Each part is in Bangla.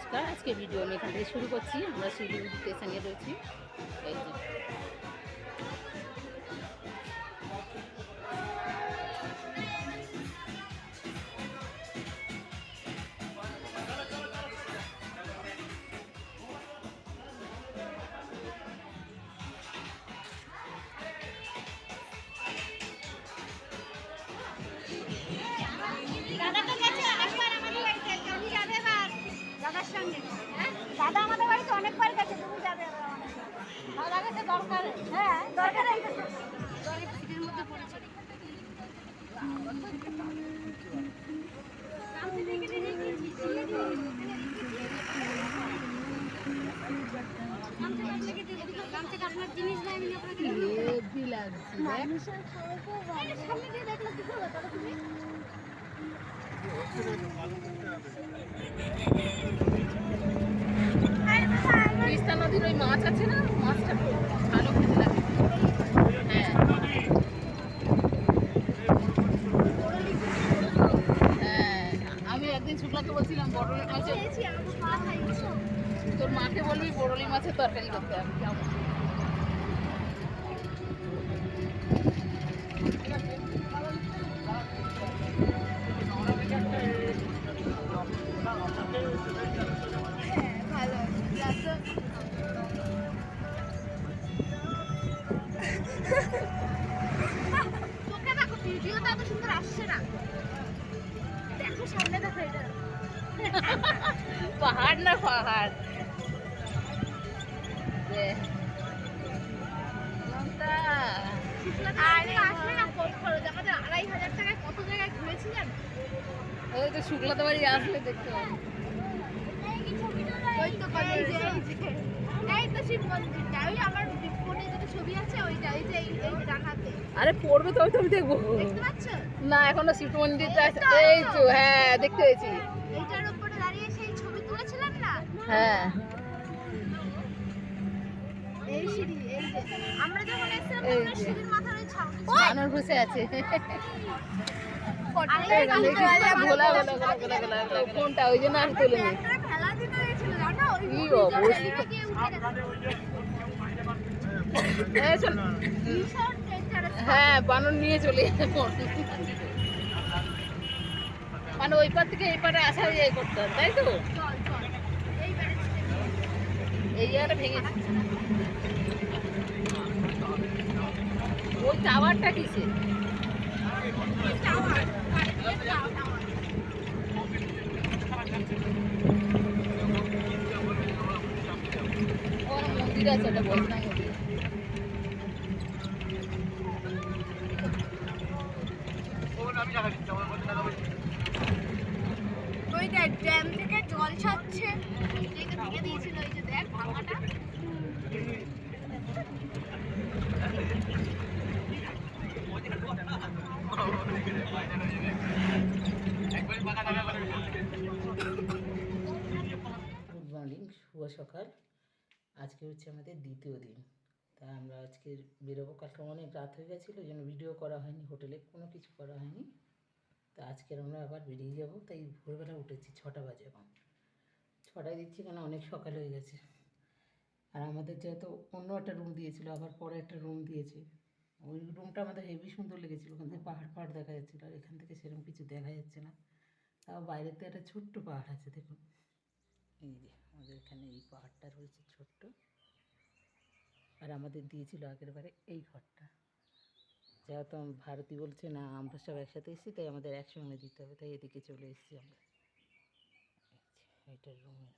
নমস্কার, আজকে ভিডিও আমি এখান থেকে শুরু করছি। আমরা শিলিগুড়ি স্টেশনে রয়েছি। এই যে দাদা আমাদের বাড়িতে অনেকবার গেছে, তুমি যাবে দাদা গেছে দরকার। হ্যাঁ দরকার সিটের মধ্যে পড়েছে। আপনার জিনিস নেয়নি আপনাকে মানুষের সামনে দিয়ে দেখলে কি করবে তাহলে তুমি? তিস্তা নদীর ওই মাছ আছে না, মাছটা খুব ভালো খেতে লাগে। হ্যাঁ হ্যাঁ, আমি একদিন শুক্লাকে বলছিলাম বড়লি মাছের, তোর মাকে বলবি বড়লি মাছের তরকারি করতে। আমি যাবো। ভালো তোকে দেখো, ভিডিওটা এত সুন্দর আসছে না, দেখো সামনে দেখো। এটা পাহাড় না পাহাড় আসলে না কত খরচ, আমাদের 2500 টাকায় কত জায়গায় ঘুরেছিলেন। ওই তো শুক্লাতে বাড়ি আসলে দেখতে পাবো। ওই তো এই তো শিব মন্দিরটা, ওই আমার ফোনে যেটা ছবি আছে ওইটা, এই যে এই ডানাতে। আরে পড়বে তো, আমি দেখবো। দেখতে পাচ্ছ না এখনো শিব মন্দিরটা আছে। এই তো হ্যাঁ দেখতে পেয়েছি। এইটার উপরে দাঁড়িয়ে সেই ছবি তুলেছিলেন না? হ্যাঁ এই সিঁড়ি, এই যে আমরা যখন এসেছিলাম তখন সিঁড়ির মাথার ওই ছাউনি বানর বসে আছে। ভোলা কোনটা ওই জন্য আর তুলে নি। খেলা দিতে গেছিল জানো, ওই কি অবস্থা। হ্যাঁ বানর নিয়ে চলে যেতে, মানে ওই পার থেকে এই পারে আসা যায় করতে হবে, তাই তো? এই জায়গাটা ভেঙেছে। ওই টাওয়ারটা কিসে? মন্দির আছে, একটা বলতাম ওই দেখ ড্যাম থেকে জল ছাড়ছে, ভেঙে দিয়েছিল ওই যে দেখ ভাঙাটা। গুড মর্নিং, শুভ সকাল। আজকে হচ্ছে আমাদের দ্বিতীয় দিন। তা আমরা আজকে বেরোবো। কালকে অনেক রাত হয়ে গেছিলো, ওই জন্য ভিডিও করা হয়নি, হোটেলে কোনো কিছু করা হয়নি। তা আজকে আমরা আবার বেরিয়ে যাব। তাই ভোরবেলা উঠেছি, 6টা বাজে। এখন 6টায় দিচ্ছি কেন, অনেক সকাল হয়ে গেছে। আর আমাদের যেহেতু অন্য একটা রুম দিয়েছিল, আবার পরে একটা রুম দিয়েছে। ওই রুমটা আমাদের হেভি সুন্দর লেগেছিলো, ওখান থেকে পাহাড় পাহাড় দেখা যাচ্ছিলো। আর এখান থেকে সেরকম কিছু দেখা যাচ্ছে না। তাও বাইরেতে একটা ছোট্ট পাহাড় আছে, দেখুন। এই যে আমাদের এখানে এই পাহাড়টা রয়েছে ছোট্ট। আর আমাদের দিয়েছিল আগের বারে এই ঘরটা। যেহেতু ভারতী বলছে না আমরা সব একসাথে এসেছি, তাই আমাদের একসঙ্গে দিতে হবে, তাই এদিকে চলে এসেছি আমরা। এইটার রুমে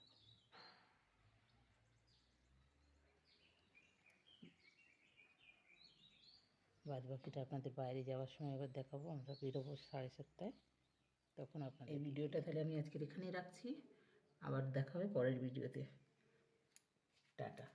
বাদ বাকিটা আপনাদের বাইরে যাওয়ার সময় এবার দেখাবো। আমরা বেরোবো 7:30টায়, তখন আপনাদের এই ভিডিওটা তাহলে আমি আজকের এখানেই রাখছি। আবার দেখা হবে পরের ভিডিওতে। টাটা।